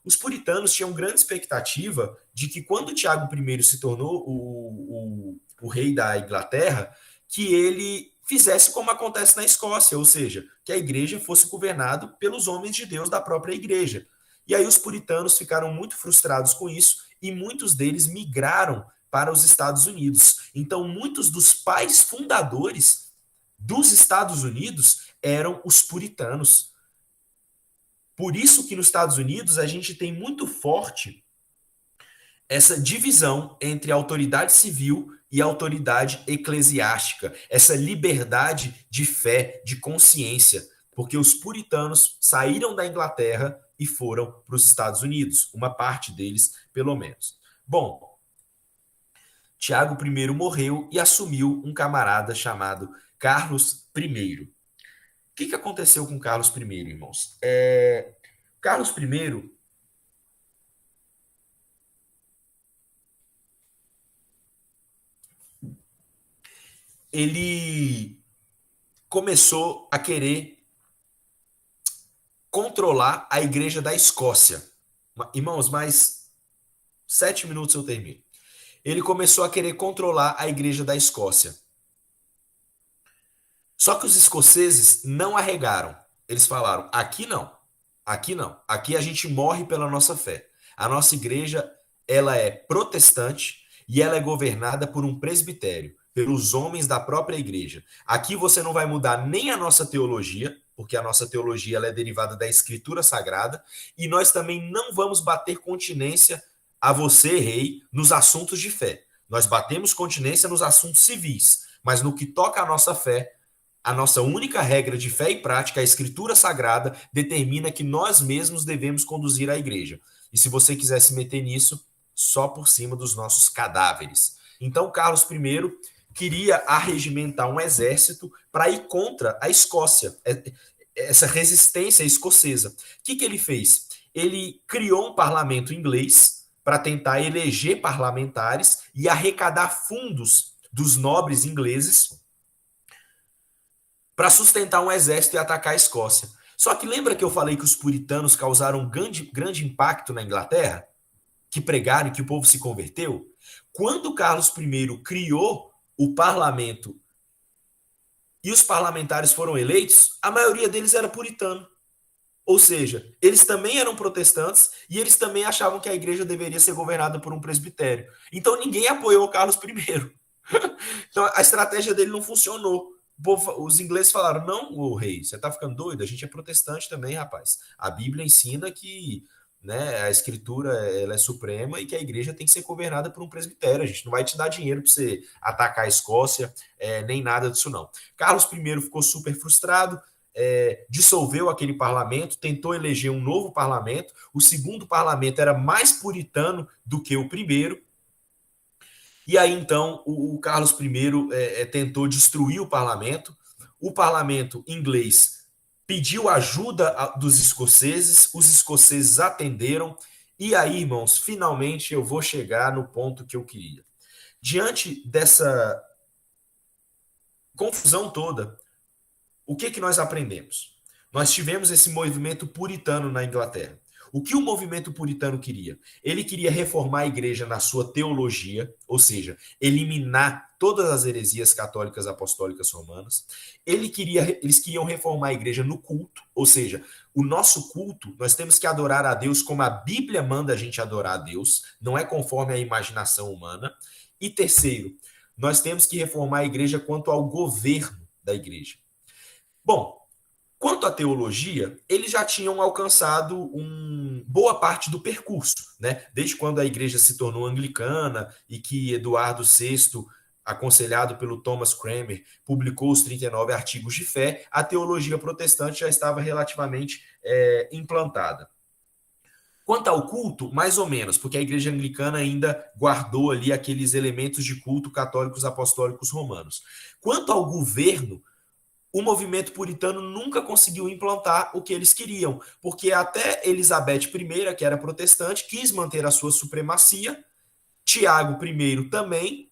Os puritanos tinham grande expectativa de que quando Tiago I se tornou o rei da Inglaterra, que ele fizesse como acontece na Escócia, ou seja, que a igreja fosse governada pelos homens de Deus da própria igreja. E aí os puritanos ficaram muito frustrados com isso e muitos deles migraram para os Estados Unidos. Então, muitos dos pais fundadores dos Estados Unidos eram os puritanos. Por isso que nos Estados Unidos a gente tem muito forte essa divisão entre a autoridade civil e a autoridade eclesiástica, essa liberdade de fé, de consciência, porque os puritanos saíram da Inglaterra e foram para os Estados Unidos, uma parte deles, pelo menos. Bom, Tiago I morreu e assumiu um camarada chamado Carlos I. O que aconteceu com Carlos I, irmãos? Carlos I ele começou a querer controlar a igreja da Escócia. Irmãos, mais 7 minutos eu termino. Ele começou a querer controlar a igreja da Escócia. Só que os escoceses não arregaram. Eles falaram, aqui não, aqui não. Aqui a gente morre pela nossa fé. A nossa igreja, ela é protestante e ela é governada por um presbitério, pelos homens da própria igreja. Aqui você não vai mudar nem a nossa teologia, porque a nossa teologia ela é derivada da Escritura Sagrada, e nós também não vamos bater continência a você, rei, nos assuntos de fé. Nós batemos continência nos assuntos civis, mas no que toca à nossa fé, a nossa única regra de fé e prática, a Escritura Sagrada, determina que nós mesmos devemos conduzir a igreja. E se você quiser se meter nisso, só por cima dos nossos cadáveres. Então, Carlos I queria arregimentar um exército para ir contra a Escócia, essa resistência escocesa. O que ele fez? Ele criou um parlamento inglês para tentar eleger parlamentares e arrecadar fundos dos nobres ingleses para sustentar um exército e atacar a Escócia. Só que lembra que eu falei que os puritanos causaram um grande impacto na Inglaterra? Que pregaram e que o povo se converteu? Quando Carlos I criou o parlamento e os parlamentares foram eleitos, a maioria deles era puritano. Ou seja, eles também eram protestantes e eles também achavam que a igreja deveria ser governada por um presbitério. Então ninguém apoiou Carlos I. Então a estratégia dele não funcionou. Os ingleses falaram: não, ô rei, você tá ficando doido? A gente é protestante também, rapaz. A Bíblia ensina que, né, a escritura ela é suprema e que a igreja tem que ser governada por um presbitério. A gente não vai te dar dinheiro para você atacar a Escócia, nem nada disso não. Carlos I ficou super frustrado, dissolveu aquele parlamento, tentou eleger um novo parlamento. O segundo parlamento era mais puritano do que o primeiro. E aí, então, o Carlos I tentou destruir o parlamento. O parlamento inglês pediu ajuda dos escoceses, os escoceses atenderam. E aí, irmãos, finalmente eu vou chegar no ponto que eu queria. Diante dessa confusão toda, o que nós aprendemos? Nós tivemos esse movimento puritano na Inglaterra. O que o movimento puritano queria? Ele queria reformar a igreja na sua teologia, ou seja, eliminar todas as heresias católicas apostólicas romanas. Eles queriam reformar a igreja no culto, ou seja, o nosso culto, nós temos que adorar a Deus como a Bíblia manda a gente adorar a Deus, não é conforme a imaginação humana. E terceiro, nós temos que reformar a igreja quanto ao governo da igreja. Bom, quanto à teologia, eles já tinham alcançado boa parte do percurso, né? Desde quando a igreja se tornou anglicana e que Eduardo VI, aconselhado pelo Thomas Cranmer, publicou os 39 artigos de fé, a teologia protestante já estava relativamente implantada. Quanto ao culto, mais ou menos, porque a igreja anglicana ainda guardou ali aqueles elementos de culto católicos apostólicos romanos. Quanto ao governo, o movimento puritano nunca conseguiu implantar o que eles queriam, porque até Elizabeth I, que era protestante, quis manter a sua supremacia, Tiago I também,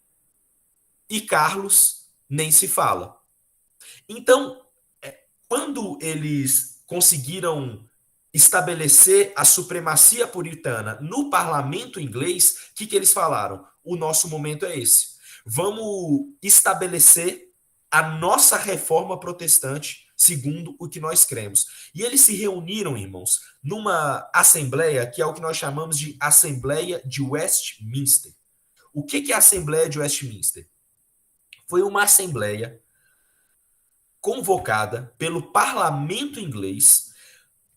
e Carlos nem se fala. Então, quando eles conseguiram estabelecer a supremacia puritana no parlamento inglês, o que eles falaram? O nosso momento é esse. Vamos estabelecer a nossa reforma protestante segundo o que nós cremos. E eles se reuniram, irmãos, numa assembleia que é o que nós chamamos de Assembleia de Westminster. O que é a Assembleia de Westminster? Foi uma assembleia convocada pelo parlamento inglês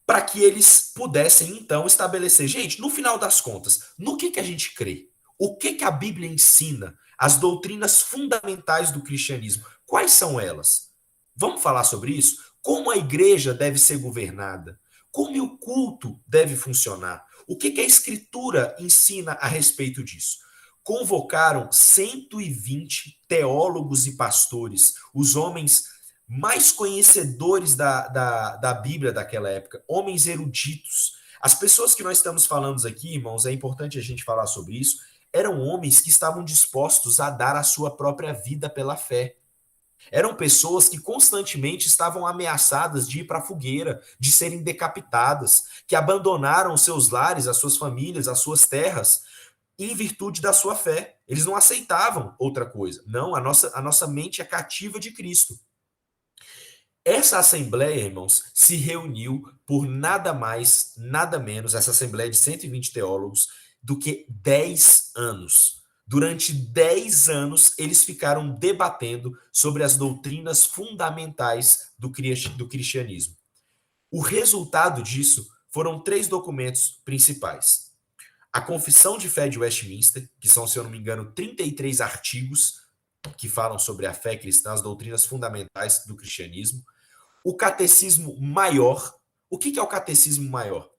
para que eles pudessem, então, estabelecer, gente, no final das contas, no que a gente crê? O que a Bíblia ensina? As doutrinas fundamentais do cristianismo. Quais são elas? Vamos falar sobre isso? Como a igreja deve ser governada? Como o culto deve funcionar? O que a Escritura ensina a respeito disso? Convocaram 120 teólogos e pastores, os homens mais conhecedores da Bíblia daquela época, homens eruditos. As pessoas que nós estamos falando aqui, irmãos, é importante a gente falar sobre isso, eram homens que estavam dispostos a dar a sua própria vida pela fé. Eram pessoas que constantemente estavam ameaçadas de ir para a fogueira, de serem decapitadas, que abandonaram seus lares, as suas famílias, as suas terras, em virtude da sua fé. Eles não aceitavam outra coisa. Não, a nossa mente é cativa de Cristo. Essa assembleia, irmãos, se reuniu por nada mais, nada menos, essa assembleia de 120 teólogos, do que 10 anos. Durante 10 anos, eles ficaram debatendo sobre as doutrinas fundamentais do cristianismo. O resultado disso foram 3 documentos principais. A Confissão de Fé de Westminster, que são, se eu não me engano, 33 artigos que falam sobre a fé cristã, as doutrinas fundamentais do cristianismo. O Catecismo Maior. O que é o Catecismo Maior?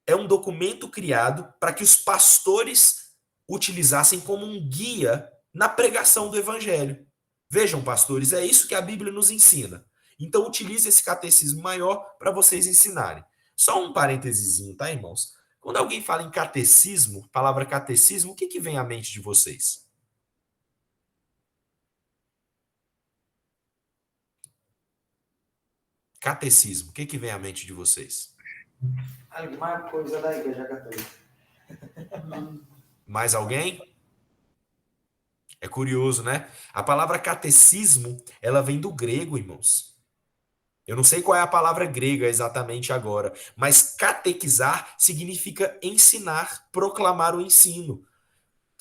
É um documento criado para que os pastores utilizassem como um guia na pregação do evangelho. Vejam, pastores, é isso que a Bíblia nos ensina. Então, utilize esse Catecismo Maior para vocês ensinarem. Só um parênteses, tá, irmãos? Quando alguém fala em catecismo, palavra catecismo, o que vem à mente de vocês? Catecismo. O que vem à mente de vocês? Alguma coisa da Igreja Católica. Mais alguém? É curioso, né? A palavra catecismo, ela vem do grego, irmãos. Eu não sei qual é a palavra grega exatamente agora, mas catequizar significa ensinar, proclamar o ensino.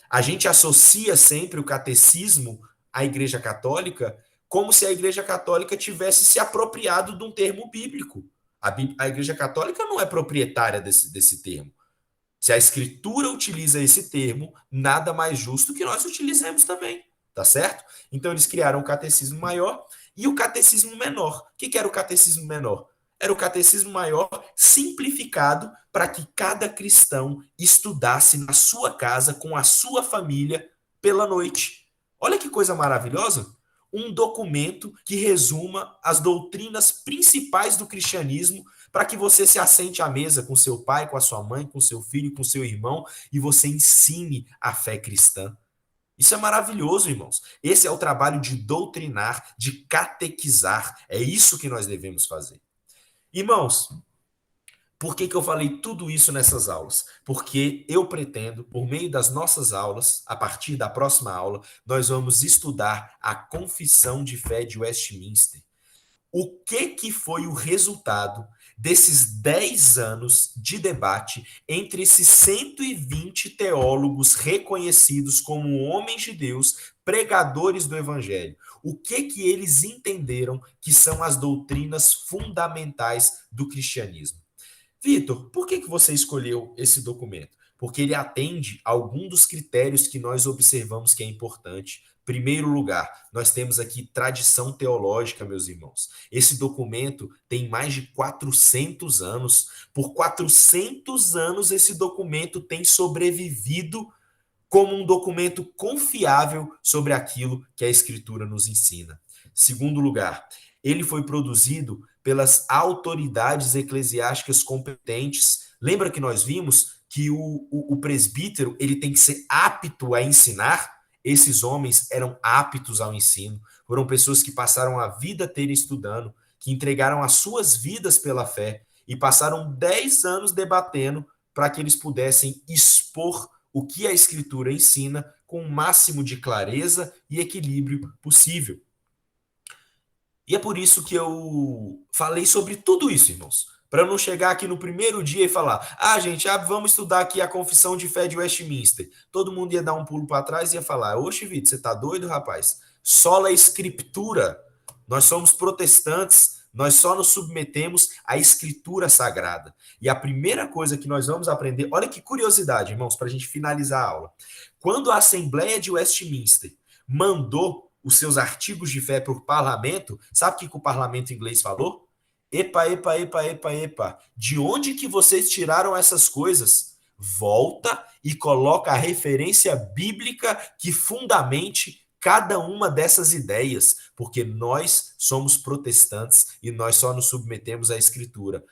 A gente associa sempre o catecismo à Igreja Católica como se a Igreja Católica tivesse se apropriado de um termo bíblico. A Igreja Católica não é proprietária desse termo. Se a Escritura utiliza esse termo, nada mais justo que nós utilizemos também, tá certo? Então eles criaram o catecismo maior e o catecismo menor. O que era o catecismo menor? Era o catecismo maior simplificado para que cada cristão estudasse na sua casa, com a sua família, pela noite. Olha que coisa maravilhosa! Um documento que resuma as doutrinas principais do cristianismo para que você se assente à mesa com seu pai, com a sua mãe, com seu filho, com seu irmão e você ensine a fé cristã. Isso é maravilhoso, irmãos. Esse é o trabalho de doutrinar, de catequizar. É isso que nós devemos fazer. Irmãos, por que eu falei tudo isso nessas aulas? Porque eu pretendo, por meio das nossas aulas, a partir da próxima aula, nós vamos estudar a Confissão de Fé de Westminster. O que foi o resultado desses 10 anos de debate entre esses 120 teólogos reconhecidos como homens de Deus, pregadores do evangelho? O que eles entenderam que são as doutrinas fundamentais do cristianismo? Vitor, por que você escolheu esse documento? Porque ele atende a algum dos critérios que nós observamos que é importante. Primeiro lugar, nós temos aqui tradição teológica, meus irmãos. Esse documento tem mais de 400 anos. Por 400 anos, esse documento tem sobrevivido como um documento confiável sobre aquilo que a Escritura nos ensina. Segundo lugar, ele foi produzido pelas autoridades eclesiásticas competentes. Lembra que nós vimos que o presbítero ele tem que ser apto a ensinar? Esses homens eram aptos ao ensino. Foram pessoas que passaram a vida inteira estudando, que entregaram as suas vidas pela fé e passaram 10 anos debatendo para que eles pudessem expor o que a Escritura ensina com o máximo de clareza e equilíbrio possível. E é por isso que eu falei sobre tudo isso, irmãos. Para não chegar aqui no primeiro dia e falar, gente, vamos estudar aqui a Confissão de Fé de Westminster. Todo mundo ia dar um pulo para trás e ia falar, oxe, Vitor, você tá doido, rapaz? Sola Escritura. Nós somos protestantes, nós só nos submetemos à Escritura Sagrada. E a primeira coisa que nós vamos aprender, olha que curiosidade, irmãos, para a gente finalizar a aula. Quando a Assembleia de Westminster mandou os seus artigos de fé para o parlamento, sabe o que o parlamento inglês falou? Epa, epa, epa, epa, epa. De onde que vocês tiraram essas coisas? Volta e coloca a referência bíblica que fundamente cada uma dessas ideias, porque nós somos protestantes e nós só nos submetemos à Escritura.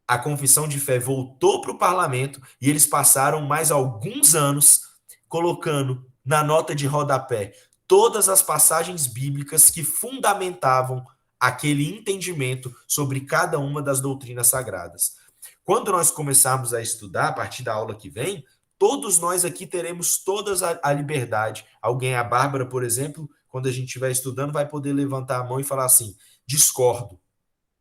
A confissão de fé voltou para o parlamento e eles passaram mais alguns anos colocando na nota de rodapé todas as passagens bíblicas que fundamentavam aquele entendimento sobre cada uma das doutrinas sagradas. Quando nós começarmos a estudar, a partir da aula que vem, todos nós aqui teremos toda a liberdade. Alguém, a Bárbara, por exemplo, quando a gente estiver estudando, vai poder levantar a mão e falar assim, discordo.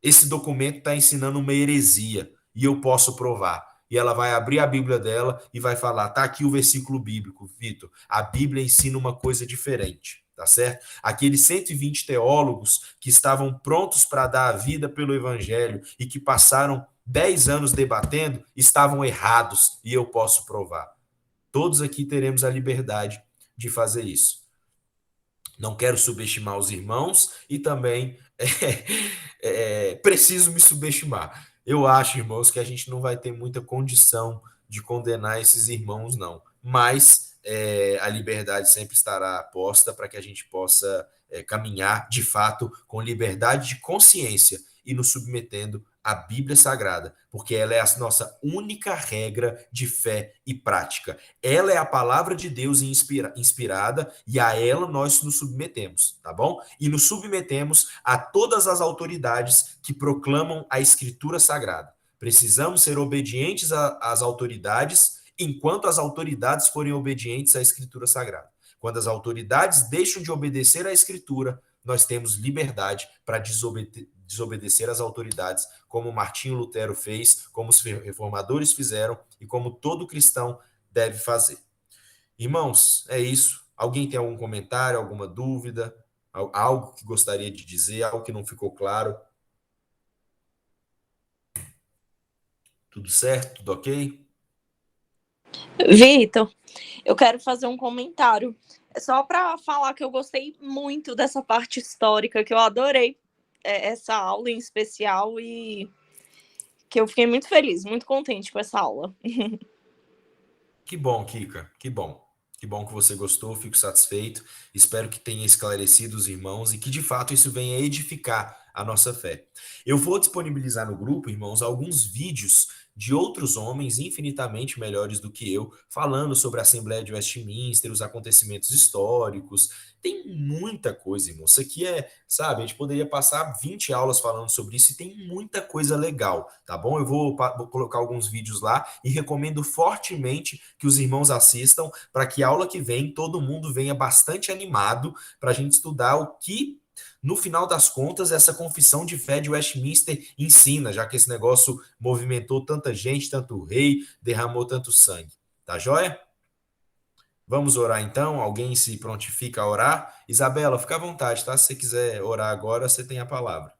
Esse documento está ensinando uma heresia e eu posso provar. E ela vai abrir a Bíblia dela e vai falar, tá aqui o versículo bíblico, Vitor. A Bíblia ensina uma coisa diferente, tá certo? Aqueles 120 teólogos que estavam prontos para dar a vida pelo evangelho e que passaram 10 anos debatendo, estavam errados e eu posso provar. Todos aqui teremos a liberdade de fazer isso. Não quero subestimar os irmãos e também preciso me subestimar. Eu acho, irmãos, que a gente não vai ter muita condição de condenar esses irmãos, não. Mas a liberdade sempre estará posta para que a gente possa caminhar, de fato, com liberdade de consciência e nos submetendo a Bíblia Sagrada, porque ela é a nossa única regra de fé e prática. Ela é a palavra de Deus inspirada e a ela nós nos submetemos, tá bom? E nos submetemos a todas as autoridades que proclamam a Escritura Sagrada. Precisamos ser obedientes às autoridades enquanto as autoridades forem obedientes à Escritura Sagrada. Quando as autoridades deixam de obedecer à Escritura, nós temos liberdade para desobedecer às autoridades, como Martinho Lutero fez, como os reformadores fizeram e como todo cristão deve fazer. Irmãos, é isso. Alguém tem algum comentário, alguma dúvida, algo que gostaria de dizer, algo que não ficou claro? Tudo certo? Tudo ok? Vitor, eu quero fazer um comentário. É só para falar que eu gostei muito dessa parte histórica, que eu adorei essa aula em especial e que eu fiquei muito feliz, muito contente com essa aula. Que bom, Kika, que bom. Que bom que você gostou, fico satisfeito. Espero que tenha esclarecido os irmãos e que de fato isso venha edificar a nossa fé. Eu vou disponibilizar no grupo, irmãos, alguns vídeos de outros homens infinitamente melhores do que eu, falando sobre a Assembleia de Westminster, os acontecimentos históricos. Tem muita coisa, irmão. Isso aqui sabe, a gente poderia passar 20 aulas falando sobre isso e tem muita coisa legal, tá bom? Eu vou colocar alguns vídeos lá e recomendo fortemente que os irmãos assistam para que a aula que vem todo mundo venha bastante animado para a gente estudar o que, no final das contas, essa confissão de fé de Westminster ensina, já que esse negócio movimentou tanta gente, tanto rei, derramou tanto sangue. Tá joia? Vamos orar então? Alguém se prontifica a orar? Isabela, fica à vontade, tá? Se você quiser orar agora, você tem a palavra.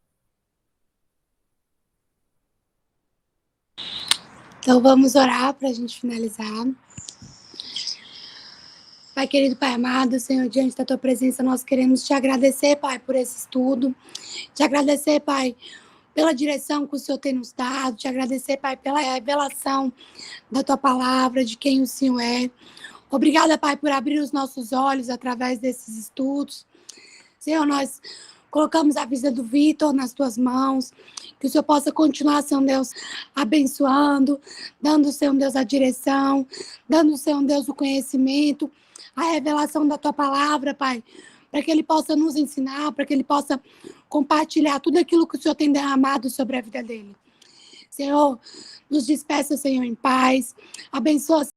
Então vamos orar para a gente finalizar. Pai querido, Pai amado, Senhor, diante da Tua presença, nós queremos Te agradecer, Pai, por esse estudo. Te agradecer, Pai, pela direção que o Senhor tem nos dado. Te agradecer, Pai, pela revelação da Tua palavra, de quem o Senhor é. Obrigada, Pai, por abrir os nossos olhos através desses estudos. Senhor, nós colocamos a vida do Vitor nas Tuas mãos. Que o Senhor possa continuar, Senhor Deus, abençoando, dando, Senhor Deus, a direção, dando, Senhor Deus, o conhecimento, a revelação da Tua palavra, Pai, para que Ele possa nos ensinar, para que Ele possa compartilhar tudo aquilo que o Senhor tem derramado sobre a vida dele. Senhor, nos despeça, Senhor, em paz. Abençoa,